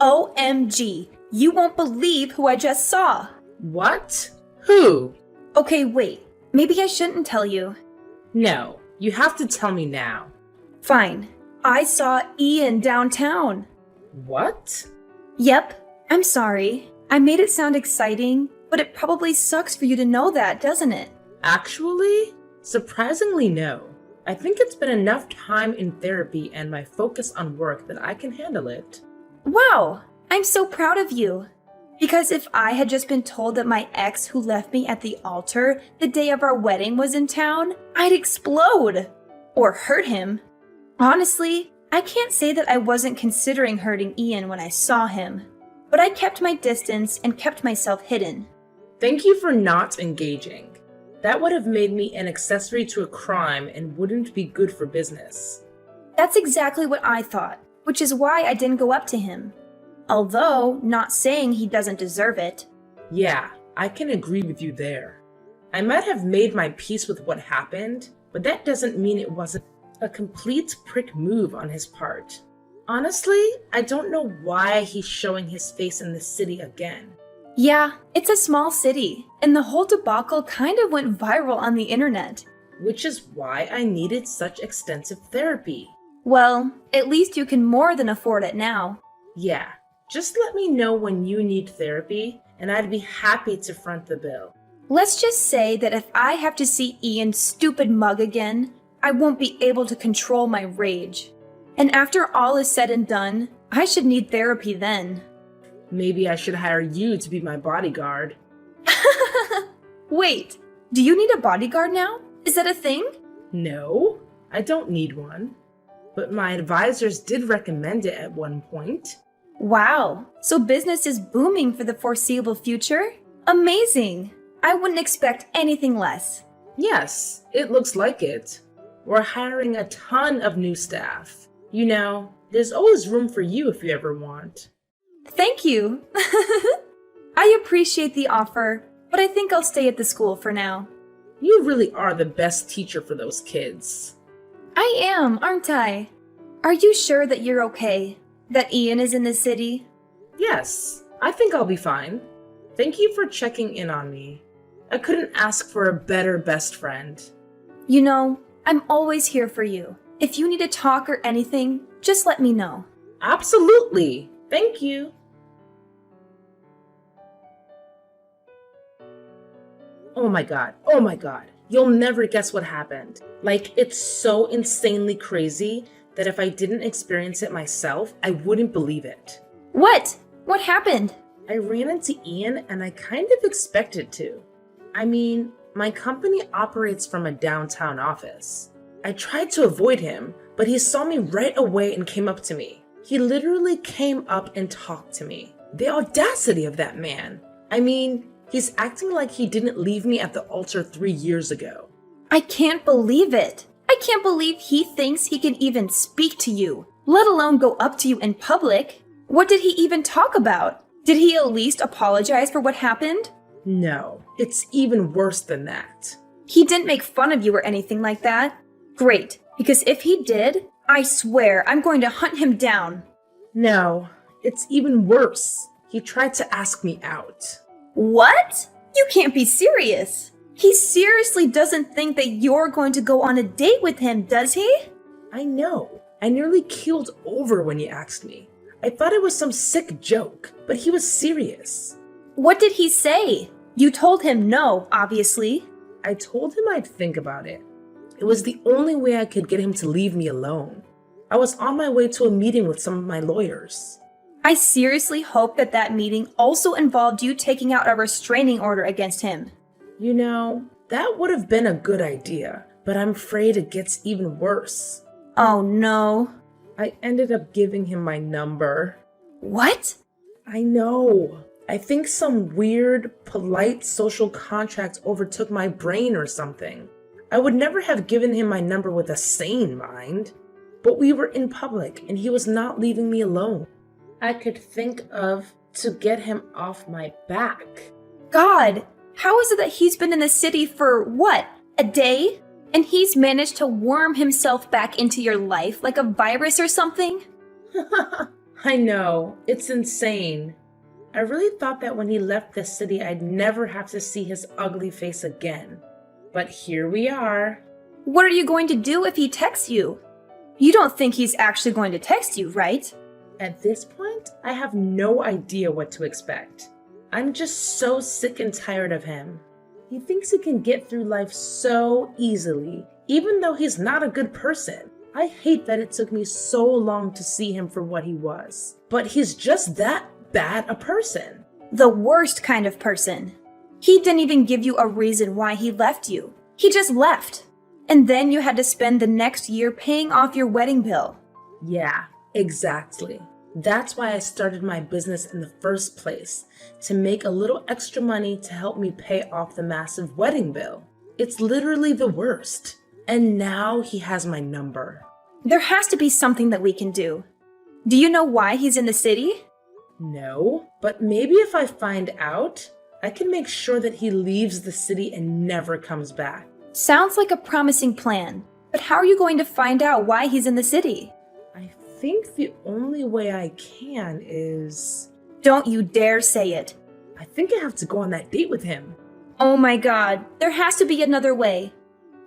OMG, you won't believe who I just saw. What? Who? Okay, wait. Maybe I shouldn't tell you. No, you have to tell me now. Fine. I saw Ian downtown. What? Yep, I'm sorry. I made it sound exciting, but it probably sucks for you to know that, doesn't it? Actually, surprisingly no. I think it's been enough time in therapy and my focus on work that I can handle it. Wow, I'm so proud of you. Because if I had just been told that my ex who left me at the altar the day of our wedding was in town, I'd explode. Or hurt him. Honestly, I can't say that I wasn't considering hurting Ian when I saw him. But I kept my distance and kept myself hidden. Thank you for not engaging. That would have made me an accessory to a crime and wouldn't be good for business. That's exactly what I thought, which is why I didn't go up to him. Although, not saying he doesn't deserve it. Yeah, I can agree with you there. I might have made my peace with what happened, but that doesn't mean it wasn't a complete prick move on his part. Honestly, I don't know why he's showing his face in the city again. Yeah, it's a small city, and the whole debacle kind of went viral on the internet. Which is why I needed such extensive therapy. Well, at least you can more than afford it now. Yeah, just let me know when you need therapy, and I'd be happy to front the bill. Let's just say that if I have to see Ian's stupid mug again, I won't be able to control my rage. And after all is said and done, I should need therapy then. Maybe I should hire you to be my bodyguard. Wait, do you need a bodyguard now? Is that a thing? No, I don't need one. But my advisors did recommend it at one point. Wow, so business is booming for the foreseeable future? Amazing! I wouldn't expect anything less. Yes, it looks like it. We're hiring a ton of new staff. You know, there's always room for you if you ever want. Thank you. I appreciate the offer, but I think I'll stay at the school for now. You really are the best teacher for those kids. I am, aren't I? Are you sure that you're okay? That Ian is in the city? Yes, I think I'll be fine. Thank you for checking in on me. I couldn't ask for a better best friend. You know, I'm always here for you. If you need to talk or anything, just let me know. Absolutely. Thank you. Oh my god. You'll never guess what happened. Like, it's so insanely crazy that if I didn't experience it myself, I wouldn't believe it. What? What happened? I ran into Ian and I kind of expected to. I mean, my company operates from a downtown office. I tried to avoid him, but he saw me right away and came up to me. He literally came up and talked to me. The audacity of that man. I mean, he's acting like he didn't leave me at the altar 3 years ago. I can't believe it. I can't believe he thinks he can even speak to you, let alone go up to you in public. What did he even talk about? Did he at least apologize for what happened? No, it's even worse than that. He didn't make fun of you or anything like that? Great, because if he did, I swear I'm going to hunt him down. No, it's even worse. He tried to ask me out. What? You can't be serious. He seriously doesn't think that you're going to go on a date with him, does he? I know. I nearly keeled over when he asked me. I thought it was some sick joke, but he was serious. What did he say? You told him no, obviously. I told him I'd think about it. It was the only way I could get him to leave me alone. I was on my way to a meeting with some of my lawyers. I seriously hope that that meeting also involved you taking out a restraining order against him. You know, that would have been a good idea, but I'm afraid it gets even worse. Oh no. I ended up giving him my number. What? I know. I think some weird, polite social contract overtook my brain or something. I would never have given him my number with a sane mind. But we were in public and he was not leaving me alone. I could think of to get him off my back. God, how is it that he's been in the city for what, a day? And he's managed to worm himself back into your life like a virus or something? I know, it's insane. I really thought that when he left the city, I'd never have to see his ugly face again. But here we are. What are you going to do if he texts you? You don't think he's actually going to text you, right? At this point, I have no idea what to expect. I'm just so sick and tired of him. He thinks he can get through life so easily, even though he's not a good person. I hate that it took me so long to see him for what he was. But he's just that bad a person. The worst kind of person. He didn't even give you a reason why he left you. He just left. And then you had to spend the next year paying off your wedding bill. Yeah, exactly. That's why I started my business in the first place, to make a little extra money to help me pay off the massive wedding bill. It's literally the worst. And now he has my number. There has to be something that we can do. Do you know why he's in the city? No, but maybe if I find out, I can make sure that he leaves the city and never comes back. Sounds like a promising plan. But how are you going to find out why he's in the city? I think the only way I can is... Don't you dare say it. I think I have to go on that date with him. Oh my god, there has to be another way.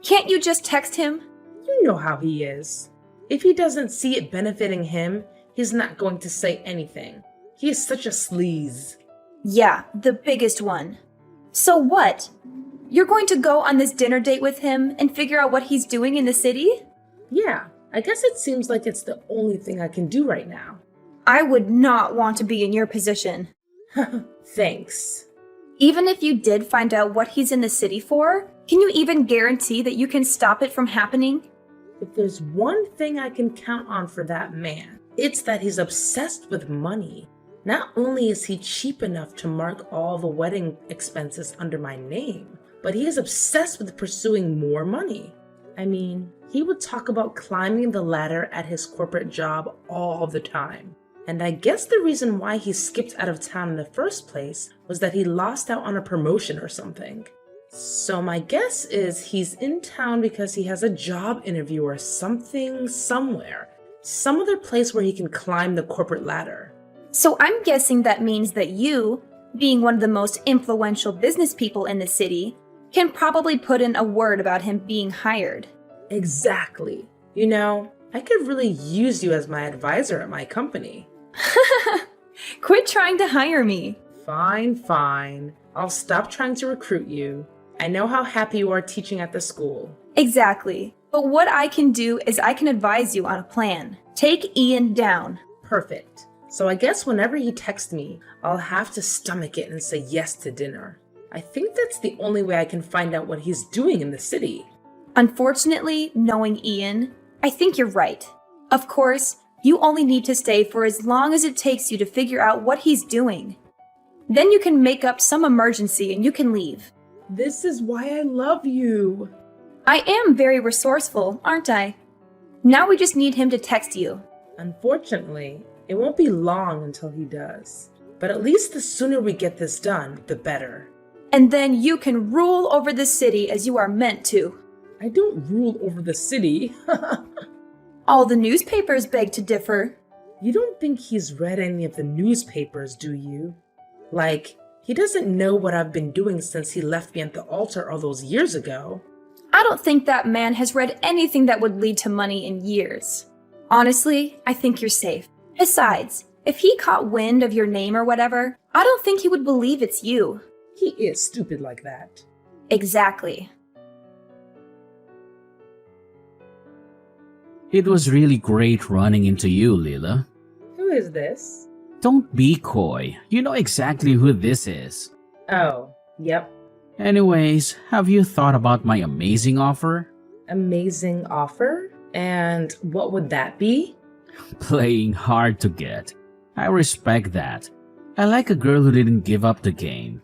Can't you just text him? You know how he is. If he doesn't see it benefiting him, he's not going to say anything. He is such a sleaze. Yeah, the biggest one. So what? You're going to go on this dinner date with him and figure out what he's doing in the city? Yeah, I guess it seems like it's the only thing I can do right now. I would not want to be in your position. Thanks. Even if you did find out what he's in the city for, can you even guarantee that you can stop it from happening? If there's one thing I can count on for that man, it's that he's obsessed with money. Not only is he cheap enough to mark all the wedding expenses under my name, but he is obsessed with pursuing more money. I mean, he would talk about climbing the ladder at his corporate job all the time. And I guess the reason why he skipped out of town in the first place was that he lost out on a promotion or something. So my guess is he's in town because he has a job interview or something somewhere. Some other place where he can climb the corporate ladder. So I'm guessing that means that you, being one of the most influential business people in the city, can probably put in a word about him being hired. Exactly. You know, I could really use you as my advisor at my company. Quit trying to hire me. Fine. I'll stop trying to recruit you. I know how happy you are teaching at the school. Exactly. But what I can do is I can advise you on a plan. Take Ian down. Perfect. So I guess whenever he texts me, I'll have to stomach it and say yes to dinner. I think that's the only way I can find out what he's doing in the city. Unfortunately, knowing Ian, I think you're right. Of course, you only need to stay for as long as it takes you to figure out what he's doing. Then you can make up some emergency and you can leave. This is why I love you. I am very resourceful, aren't I? Now we just need him to text you. Unfortunately, it won't be long until he does. But at least the sooner we get this done, the better. And then you can rule over the city as you are meant to. I don't rule over the city. All the newspapers beg to differ. You don't think he's read any of the newspapers, do you? Like, he doesn't know what I've been doing since he left me at the altar all those years ago. I don't think that man has read anything that would lead to money in years. Honestly, I think you're safe. Besides, if he caught wind of your name or whatever, I don't think he would believe it's you. He is stupid like that. Exactly. It was really great running into you, Lila. Who is this? Don't be coy. You know exactly who this is. Oh, yep. Anyways, have you thought about my amazing offer? Amazing offer? And what would that be? Playing hard to get. I respect that. I like a girl who didn't give up the game.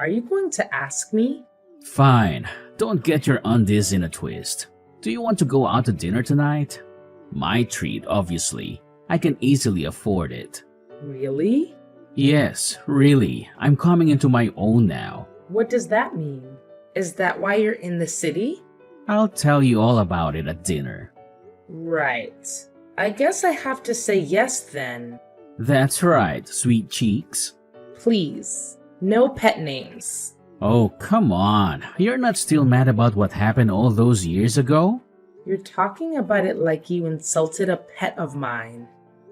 Are you going to ask me? Fine. Don't get your undies in a twist. Do you want to go out to dinner tonight? My treat, obviously. I can easily afford it. Really? Yes, really. I'm coming into my own now. What does that mean? Is that why you're in the city? I'll tell you all about it at dinner. Right. I guess I have to say yes then. That's right, sweet cheeks. Please, no pet names. Oh, come on. You're not still mad about what happened all those years ago? You're talking about it like you insulted a pet of mine,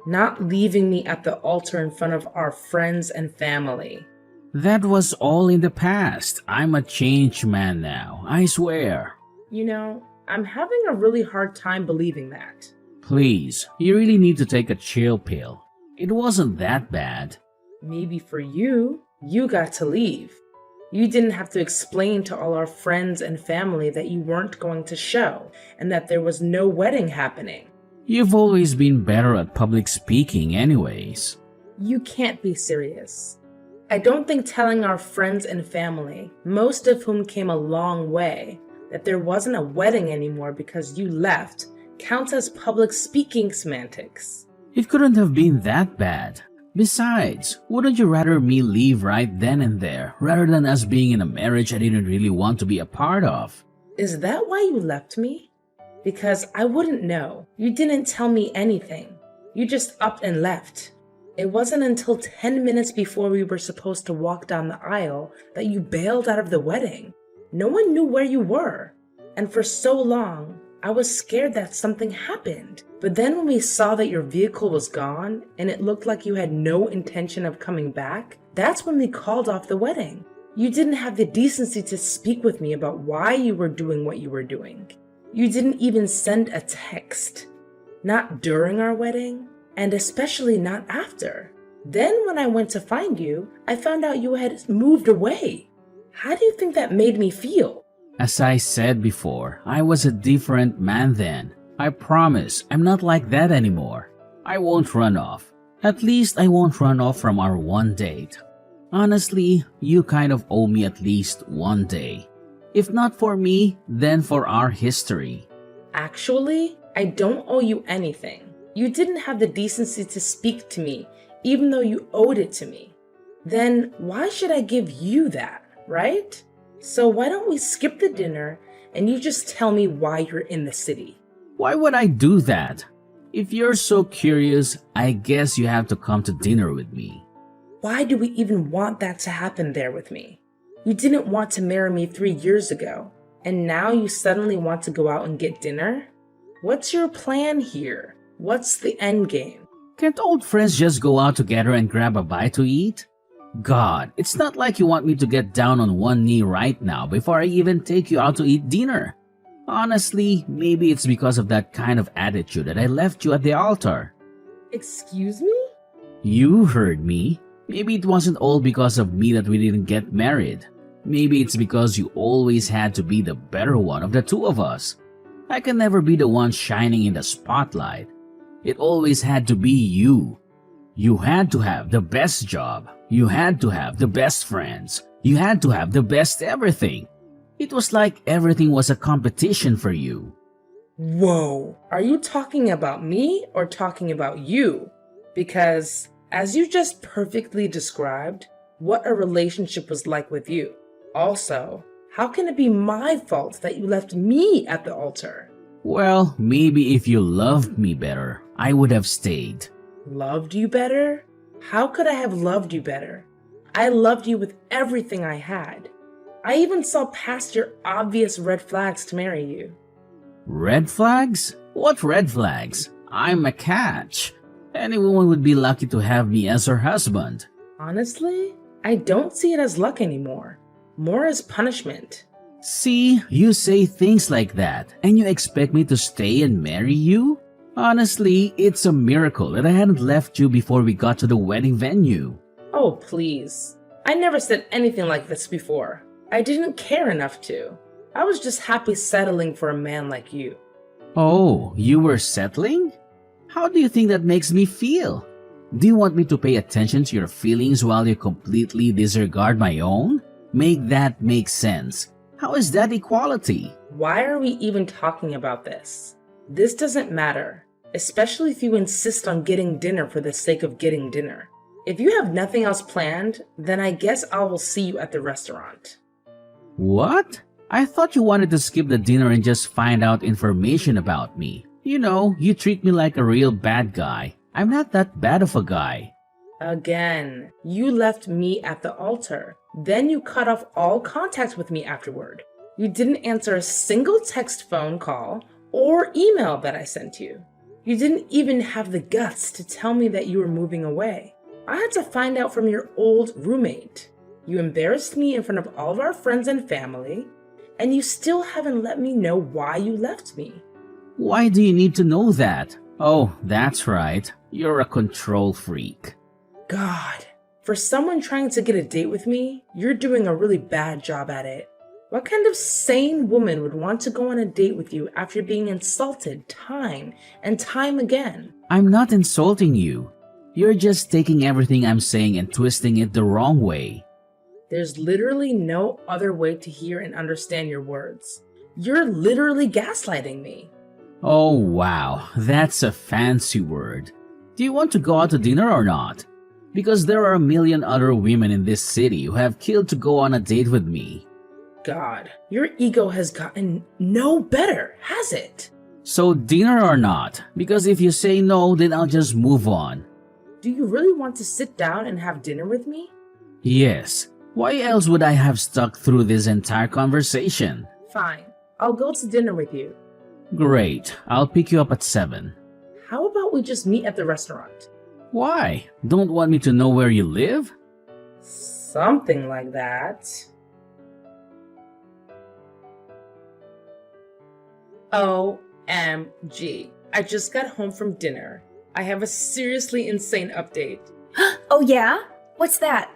not leaving me at the altar in front of our friends and family. That was all in the past. I'm a changed man now, I swear. You know, I'm having a really hard time believing that. Please, you really need to take a chill pill. It wasn't that bad. Maybe for you, you got to leave. You didn't have to explain to all our friends and family that you weren't going to show and that there was no wedding happening. You've always been better at public speaking anyways. You can't be serious. I don't think telling our friends and family, most of whom came a long way, that there wasn't a wedding anymore because you left, counts as public speaking semantics. It couldn't have been that bad. Besides, wouldn't you rather me leave right then and there, rather than us being in a marriage I didn't really want to be a part of? Is that why you left me? Because I wouldn't know. You didn't tell me anything. You just upped and left. It wasn't until 10 minutes before we were supposed to walk down the aisle that you bailed out of the wedding. No one knew where you were. And for so long, I was scared that something happened. But then when we saw that your vehicle was gone and it looked like you had no intention of coming back, that's when we called off the wedding. You didn't have the decency to speak with me about why you were doing what you were doing. You didn't even send a text. Not during our wedding, and especially not after. Then when I went to find you, I found out you had moved away. How do you think that made me feel? As I said before, I was a different man then. I promise I'm not like that anymore. I won't run off. At least I won't run off from our one date. Honestly, you kind of owe me at least one day. If not for me, then for our history. Actually, I don't owe you anything. You didn't have the decency to speak to me, even though you owed it to me. Then why should I give you that, right? So why don't we skip the dinner and you just tell me why you're in the city? Why would I do that? If you're so curious, I guess you have to come to dinner with me. Why do we even want that to happen there with me? You didn't want to marry me 3 years ago, and now you suddenly want to go out and get dinner? What's your plan here? What's the end game? Can't old friends just go out together and grab a bite to eat? God, it's not like you want me to get down on one knee right now before I even take you out to eat dinner. Honestly, maybe it's because of that kind of attitude that I left you at the altar. Excuse me? You heard me. Maybe it wasn't all because of me that we didn't get married. Maybe it's because you always had to be the better one of the two of us. I can never be the one shining in the spotlight. It always had to be you. You had to have the best job. You had to have the best friends. You had to have the best everything. It was like everything was a competition for you. Whoa, are you talking about me or talking about you? Because, as you just perfectly described, what a relationship was like with you. Also, how can it be my fault that you left me at the altar? Well, maybe if you loved me better, I would have stayed. Loved you better? How could I have loved you better? I loved you with everything I had. I even saw past your obvious red flags to marry you. Red flags? What red flags? I'm a catch. Any woman would be lucky to have me as her husband. Honestly, I don't see it as luck anymore. More as punishment. See, you say things like that, and you expect me to stay and marry you? Honestly, it's a miracle that I hadn't left you before we got to the wedding venue. Oh, please. I never said anything like this before. I didn't care enough to. I was just happy settling for a man like you. Oh, you were settling? How do you think that makes me feel? Do you want me to pay attention to your feelings while you completely disregard my own? Make that make sense. How is that equality? Why are we even talking about this? This doesn't matter, especially if you insist on getting dinner for the sake of getting dinner. If you have nothing else planned, then I guess I will see you at the restaurant. What? I thought you wanted to skip the dinner and just find out information about me. You know, you treat me like a real bad guy. I'm not that bad of a guy. Again, you left me at the altar. Then you cut off all contact with me afterward. You didn't answer a single text phone call or email that I sent you. You didn't even have the guts to tell me that you were moving away. I had to find out from your old roommate. You embarrassed me in front of all of our friends and family, and you still haven't let me know why you left me. Why do you need to know that? Oh, that's right. You're a control freak. God, for someone trying to get a date with me, you're doing a really bad job at it. What kind of sane woman would want to go on a date with you after being insulted time and time again? I'm not insulting you. You're just taking everything I'm saying and twisting it the wrong way. There's literally no other way to hear and understand your words. You're literally gaslighting me. Oh wow, that's a fancy word. Do you want to go out to dinner or not? Because there are a million other women in this city who have killed to go on a date with me. God, your ego has gotten no better, has it? So dinner or not? Because if you say no, then I'll just move on. Do you really want to sit down and have dinner with me? Yes. Why else would I have stuck through this entire conversation? Fine, I'll go to dinner with you. Great. I'll pick you up at 7. How about we just meet at the restaurant? Why? Don't want me to know where you live? Something like that. OMG. I just got home from dinner. I have a seriously insane update. Oh yeah? What's that?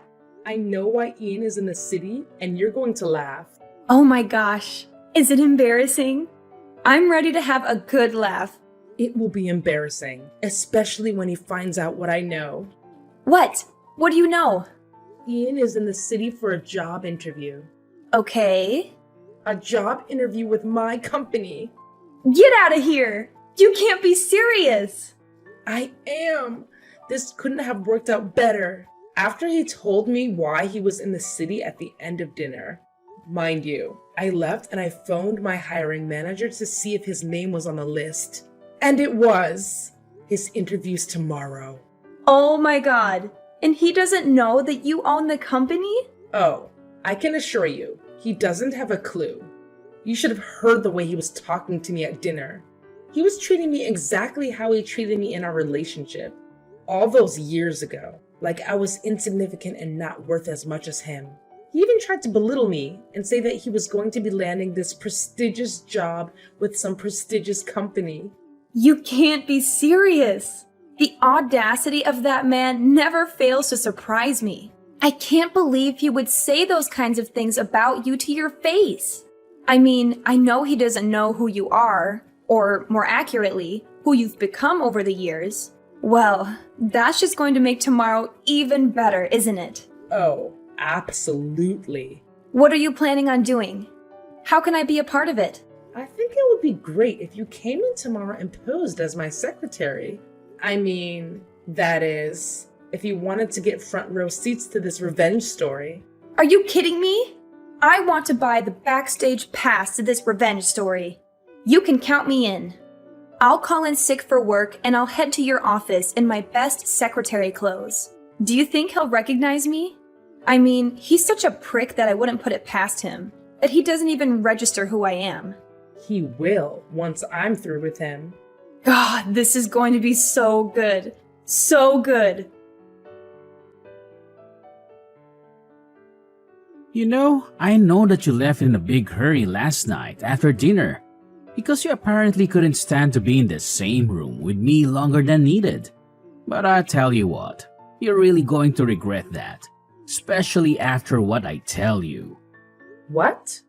I know why Ian is in the city, and you're going to laugh. Oh my gosh. Is it embarrassing? I'm ready to have a good laugh. It will be embarrassing, especially when he finds out what I know. What? What do you know? Ian is in the city for a job interview. Okay. A job interview with my company. Get out of here! You can't be serious! I am. This couldn't have worked out better. After he told me why he was in the city at the end of dinner. Mind you, I left and I phoned my hiring manager to see if his name was on the list. And it was. His interview's tomorrow. Oh my god. And he doesn't know that you own the company? Oh, I can assure you, he doesn't have a clue. You should have heard the way he was talking to me at dinner. He was treating me exactly how he treated me in our relationship. All those years ago, like I was insignificant and not worth as much as him. He even tried to belittle me and say that he was going to be landing this prestigious job with some prestigious company. You can't be serious. The audacity of that man never fails to surprise me. I can't believe he would say those kinds of things about you to your face. I mean, I know he doesn't know who you are, or more accurately, who you've become over the years. Well, that's just going to make tomorrow even better, isn't it? Oh, absolutely. What are you planning on doing? How can I be a part of it? I think it would be great if you came in tomorrow and posed as my secretary. I mean, that is, if you wanted to get front row seats to this revenge story. Are you kidding me? I want to buy the backstage pass to this revenge story. You can count me in. I'll call in sick for work and I'll head to your office in my best secretary clothes. Do you think he'll recognize me? I mean, he's such a prick that I wouldn't put it past him, that he doesn't even register who I am. He will once I'm through with him. God, this is going to be so good. So good. You know, I know that you left in a big hurry last night after dinner because you apparently couldn't stand to be in the same room with me longer than needed. But I tell you what, you're really going to regret that, especially after what I tell you. What?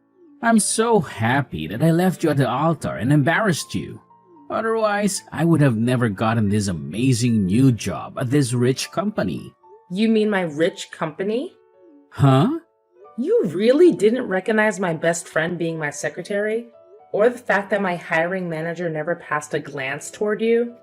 I'm so happy that I left you at the altar and embarrassed you. Otherwise, I would have never gotten this amazing new job at this rich company. You mean my rich company? Huh? You really didn't recognize my best friend being my secretary? Or the fact that my hiring manager never passed a glance toward you?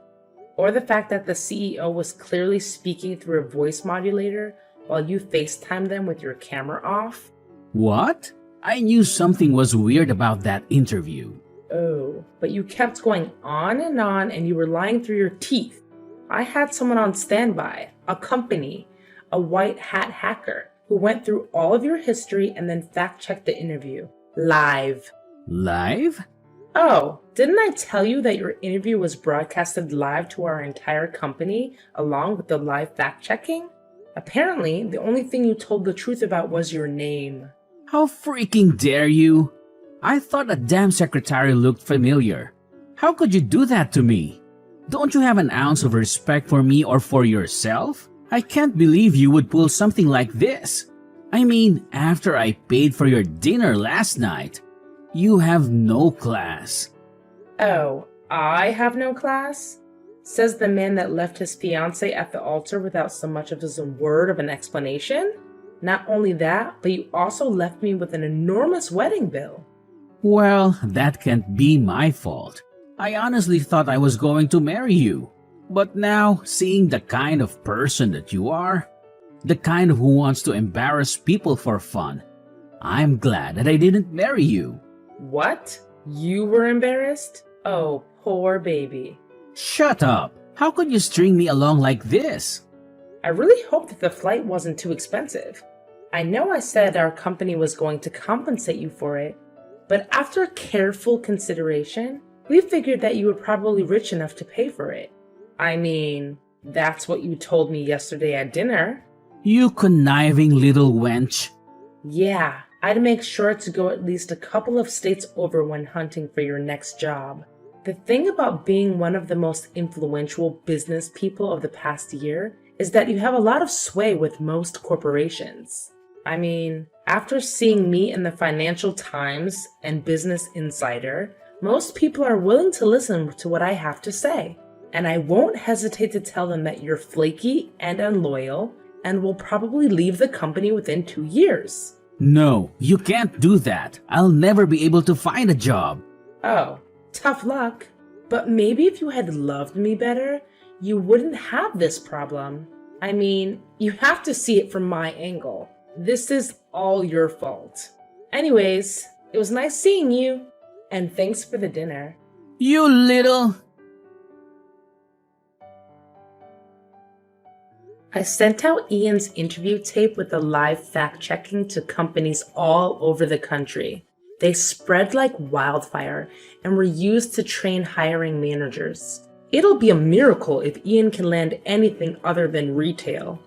Or the fact that the CEO was clearly speaking through a voice modulator while you FaceTimed them with your camera off? What? I knew something was weird about that interview. Oh, but you kept going on and you were lying through your teeth. I had someone on standby. A company, a white hat hacker who went through all of your history and then fact-checked the interview. Live. Live? Oh, didn't I tell you that your interview was broadcasted live to our entire company along with the live fact-checking? Apparently, the only thing you told the truth about was your name. How freaking dare you? I thought a damn secretary looked familiar. How could you do that to me? Don't you have an ounce of respect for me or for yourself? I can't believe you would pull something like this. I mean, after I paid for your dinner last night. You have no class. Oh, I have no class? Says the man that left his fiancée at the altar without so much as a word of an explanation? Not only that, but you also left me with an enormous wedding bill. Well, that can't be my fault. I honestly thought I was going to marry you. But now, seeing the kind of person that you are, the kind who wants to embarrass people for fun, I'm glad that I didn't marry you. What? You were embarrassed? Oh, poor baby. Shut up! How could you string me along like this? I really hope that the flight wasn't too expensive. I know I said our company was going to compensate you for it, but after careful consideration, we figured that you were probably rich enough to pay for it. I mean, that's what you told me yesterday at dinner. You conniving little wench. Yeah, I'd make sure to go at least a couple of states over when hunting for your next job. The thing about being one of the most influential business people of the past year is that you have a lot of sway with most corporations. I mean, after seeing me in the Financial Times and Business Insider, most people are willing to listen to what I have to say. And I won't hesitate to tell them that you're flaky and unloyal and will probably leave the company within 2 years. No, you can't do that. I'll never be able to find a job. Oh, tough luck. But maybe if you had loved me better, you wouldn't have this problem. I mean, you have to see it from my angle. This is all your fault. Anyways, it was nice seeing you. And thanks for the dinner. You little... I sent out Ian's interview tape with the live fact-checking to companies all over the country. They spread like wildfire and were used to train hiring managers. It'll be a miracle if Ian can land anything other than retail.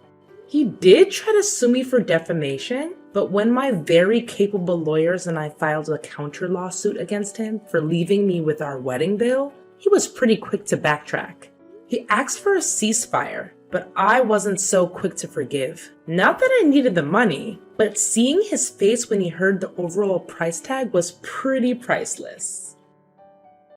He did try to sue me for defamation, but when my very capable lawyers and I filed a counter lawsuit against him for leaving me with our wedding bill, he was pretty quick to backtrack. He asked for a ceasefire, but I wasn't so quick to forgive. Not that I needed the money, but seeing his face when he heard the overall price tag was pretty priceless.